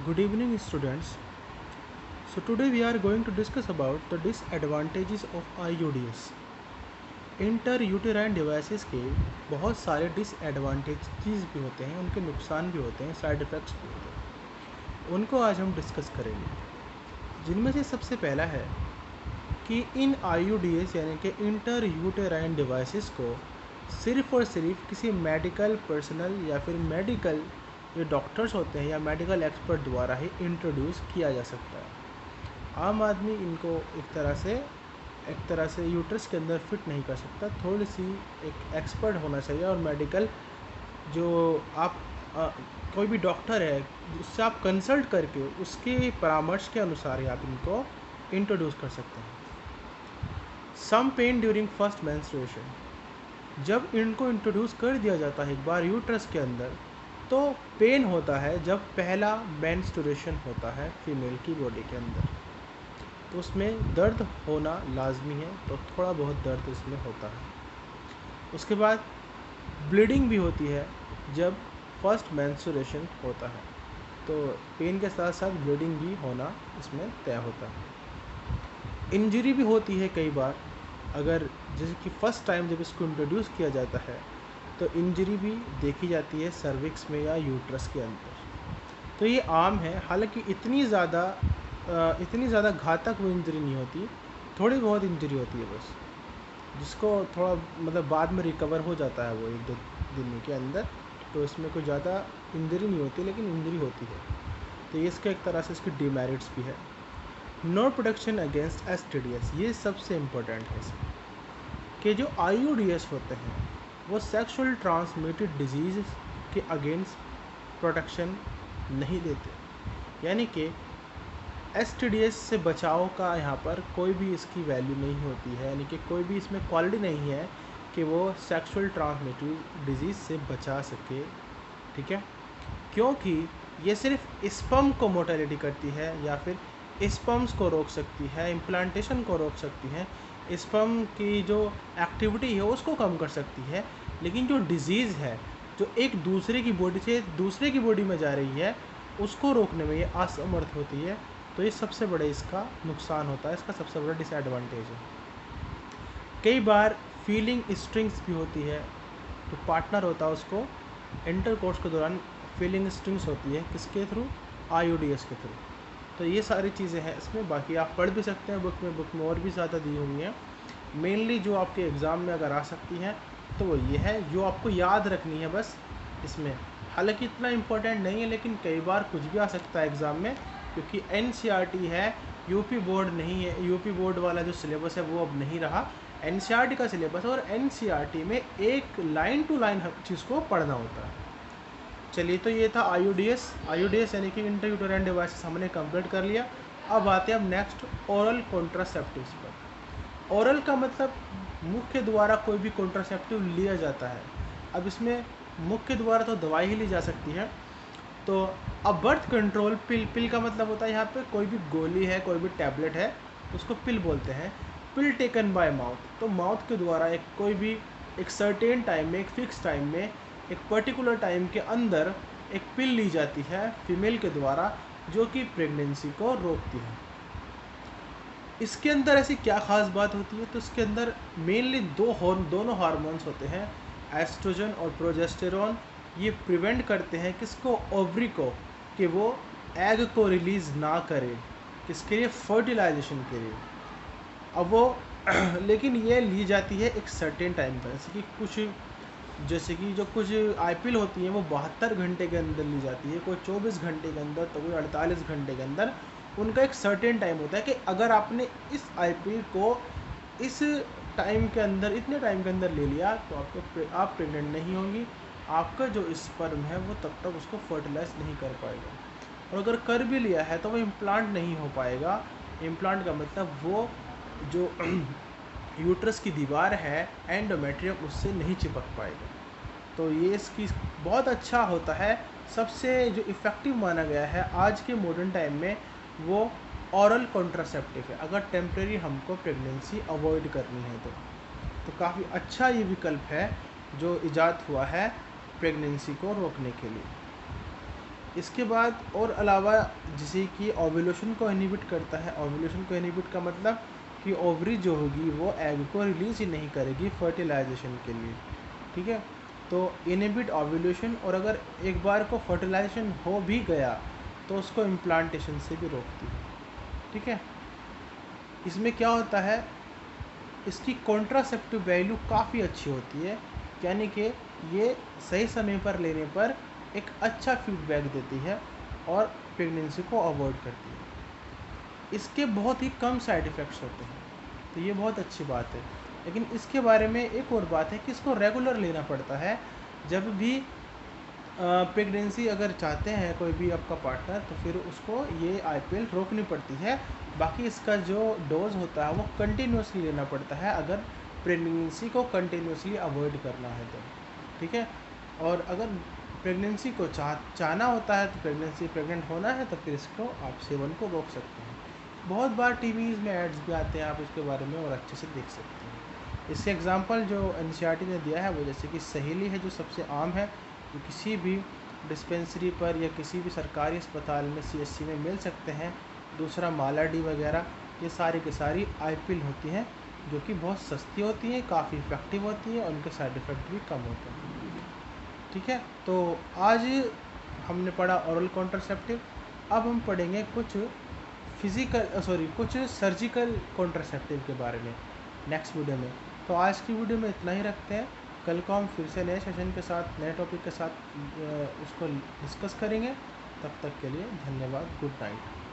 Good evening, students. So today we are going to discuss about the disadvantages of IUDs. Inter devices के बहुत सारे disadvantages भी होते हैं, उनके नुकसान भी होते हैं, साइड इफ़ेक्ट्स भी होते हैं। उनको आज हम डिस्कस करेंगे, जिनमें से सबसे पहला है कि इन IUDs यानी कि इंटर डिवाइसेस को सिर्फ़ और सिर्फ किसी मेडिकल पर्सनल या फिर मेडिकल जो डॉक्टर्स होते हैं या मेडिकल एक्सपर्ट द्वारा ही इंट्रोड्यूस किया जा सकता है। आम आदमी इनको एक तरह से यूट्रस के अंदर फिट नहीं कर सकता। थोड़ी सी एक एक्सपर्ट होना चाहिए और मेडिकल जो आप कोई भी डॉक्टर है उससे आप कंसल्ट करके उसके परामर्श के अनुसार ही आप इनको इंट्रोड्यूस कर सकते हैं। Some pain during first menstruation, जब इनको इंट्रोड्यूस कर दिया जाता है एक बार यूट्रस के अंदर, तो पेन होता है जब पहला मेंस्ट्रुएशन होता है फीमेल की बॉडी के अंदर, तो उसमें दर्द होना लाजमी है, तो थोड़ा बहुत दर्द इसमें होता है। उसके बाद ब्लीडिंग भी होती है जब फर्स्ट मेंस्ट्रुएशन होता है, तो पेन के साथ साथ ब्लीडिंग भी होना इसमें तय होता है। इंजरी भी होती है कई बार, अगर जैसे कि फ़र्स्ट टाइम जब इसको इंट्रोड्यूस किया जाता है तो इंजरी भी देखी जाती है सर्विक्स में या यूट्रस के अंदर, तो ये आम है। हालांकि इतनी ज़्यादा घातक वो इंजरी नहीं होती, थोड़ी बहुत इंजरी होती है बस, जिसको थोड़ा मतलब बाद में रिकवर हो जाता है वो एक दो दिन के अंदर, तो इसमें कोई ज़्यादा इंजरी नहीं होती, लेकिन इंजरी होती है। तो ये इसका एक तरह से इसकी डिमेरिट्स भी है। नो प्रोटेक्शन अगेंस्ट STDs, ये सबसे इम्पोर्टेंट है इसमें कि जो IUDs होते हैं वो सेक्सुअल ट्रांसमिटेड डिजीज़ के अगेंस्ट प्रोटेक्शन नहीं देते, यानी कि STDs से बचाव का यहाँ पर कोई भी इसकी वैल्यू नहीं होती है, यानी कि कोई भी इसमें क्वालिटी नहीं है कि वो सेक्सुअल ट्रांसमिटेड डिजीज़ से बचा सके, ठीक है, क्योंकि ये सिर्फ स्पर्म को मोर्टेलिटी करती है या फिर स्पर्म्स को रोक सकती है, इम्प्लांटेशन को रोक सकती है, स्पर्म की जो एक्टिविटी है उसको कम कर सकती है, लेकिन जो डिज़ीज़ है जो एक दूसरे की बॉडी से दूसरे की बॉडी में जा रही है उसको रोकने में ये असमर्थ होती है। तो ये सबसे बड़ा इसका नुकसान होता है, इसका सबसे बड़ा डिसएडवांटेज है। कई बार फीलिंग स्ट्रिंग्स भी होती है, तो पार्टनर होता है उसको इंटरकोर्स के दौरान फीलिंग स्ट्रिंग्स होती है, किसके थ्रू? IUDs के थ्रू। तो ये सारी चीज़ें हैं इसमें, बाकी आप पढ़ भी सकते हैं बुक में और भी ज़्यादा दी हुई हैं। मेनली जो आपके एग्ज़ाम में अगर आ सकती हैं तो वो ये है जो आपको याद रखनी है बस इसमें। हालांकि इतना इम्पोर्टेंट नहीं है, लेकिन कई बार कुछ भी आ सकता है एग्ज़ाम में, क्योंकि NCERT है, यूपी बोर्ड नहीं है। यूपी बोर्ड वाला जो सिलेबस है वो अब नहीं रहा, NCERT का सिलेबस है, और NCERT में एक लाइन टू लाइन हर चीज़ को पढ़ना होता है। चलिए, तो ये था IUDs यानी कि इंट्रायूटेराइन डिवाइसेस हमने कंप्लीट कर लिया। अब आते हैं अब नेक्स्ट ओरल कॉन्ट्रासेप्टिव्स पर। ओरल का मतलब मुख्य द्वारा कोई भी कॉन्ट्रासेप्टिव लिया जाता है। अब इसमें मुख्य द्वारा तो दवाई ही ली जा सकती है। तो अब बर्थ कंट्रोल पिल का मतलब होता है यहाँ पे कोई भी गोली है, कोई भी टैबलेट है, उसको पिल बोलते हैं। पिल टेकन बाय माउथ, तो माउथ के द्वारा कोई भी एक सर्टेन टाइम में, एक फिक्स टाइम में, एक पर्टिकुलर टाइम के अंदर एक पिल ली जाती है फीमेल के द्वारा, जो कि प्रेगनेंसी को रोकती है। इसके अंदर ऐसी क्या ख़ास बात होती है? तो इसके अंदर मेनली दोनों हार्मोन्स होते हैं, एस्ट्रोजन और प्रोजेस्टेरॉन। ये प्रिवेंट करते हैं किसको? ओवरी को, कि वो एग को रिलीज़ ना करे, किसके लिए? फर्टिलाइजेशन के लिए। अब वो लेकिन ये ली जाती है एक सर्टेन टाइम पर, जैसे कि जो कुछ IPL होती हैं वो 72 घंटे के अंदर ली जाती है, कोई 24 घंटे के अंदर, तो कोई 48 घंटे के अंदर। उनका एक सर्टेन टाइम होता है कि अगर आपने इस IPL को इस टाइम के अंदर, इतने टाइम के अंदर ले लिया, तो आप प्रेग्नेंट नहीं होंगी, आपका जो स्पर्म है वो तब तक उसको फर्टिलाइज नहीं कर पाएगा, और अगर कर भी लिया है तो वो इम्प्लांट नहीं हो पाएगा। इम्प्लांट का मतलब वो जो यूट्रस की दीवार है एंडोमेट्रियम, उससे नहीं चिपक पाएगा। तो ये इसकी बहुत अच्छा होता है। सबसे जो इफ़ेक्टिव माना गया है आज के मॉडर्न टाइम में वो औरल कॉन्ट्रासेप्टिव है, अगर टेम्प्रेरी हमको प्रेगनेंसी अवॉइड करनी है तो काफ़ी अच्छा ये विकल्प है जो इजाद हुआ है प्रेगनेंसी को रोकने के लिए। इसके बाद और अलावा जैसे कि ओव्यूलेशन को इनहिबिट करता है। ओव्यूलेशन को इनहिबिट का मतलब कि ओवरी जो होगी वो एग को रिलीज़ ही नहीं करेगी फर्टिलाइजेशन के लिए, ठीक है। तो इनहिबिट ओव्यूलेशन, और अगर एक बार को फर्टिलाइजेशन हो भी गया तो उसको इम्प्लांटेशन से भी रोकती है, ठीक है। इसमें क्या होता है, इसकी कॉन्ट्रासेप्टिव वैल्यू काफ़ी अच्छी होती है, यानी कि ये सही समय पर लेने पर एक अच्छा फीडबैक देती है और प्रेगनेंसी को अवॉइड करती है। इसके बहुत ही कम साइड इफ़ेक्ट्स होते हैं, तो ये बहुत अच्छी बात है। लेकिन इसके बारे में एक और बात है कि इसको रेगुलर लेना पड़ता है। जब भी प्रेगनेंसी अगर चाहते हैं कोई भी आपका पार्टनर, तो फिर उसको ये आईपीएल रोकनी पड़ती है। बाकी इसका जो डोज होता है वो कंटिन्यूसली लेना पड़ता है, अगर प्रेगनेंसी को कंटिन्यूसली अवॉइड करना है तो, ठीक है। और अगर प्रेगनेंसी को चाहना होता है, तो प्रेग्नेंट होना है, तो फिर इसको आप सेवन को रोक सकते हैं। बहुत बार टीवीज़ में एड्स भी आते हैं, आप इसके बारे में और अच्छे से देख सकते हैं। इससे एग्जांपल जो एनसीईआरटी ने दिया है वो जैसे कि सहेली है, जो सबसे आम है, जो किसी भी डिस्पेंसरी पर या किसी भी सरकारी अस्पताल में सीएससी में मिल सकते हैं। दूसरा मालाडी वगैरह, ये सारी की सारी आईपीएल होती हैं, जो कि बहुत सस्ती होती हैं, काफ़ी इफ़ेक्टिव होती हैं और उनके साइड इफ़ेक्ट भी कम होते हैं, ठीक है। तो आज हमने पढ़ा ओरल कॉन्ट्रासेप्टिव। अब हम पढ़ेंगे कुछ कुछ सर्जिकल कॉन्ट्रासेप्टिव के बारे में नेक्स्ट वीडियो में। तो आज की वीडियो में इतना ही रखते हैं। कल को हम फिर से नए सेशन के साथ, नए टॉपिक के साथ उसको डिस्कस करेंगे। तब तक के लिए धन्यवाद। Good night.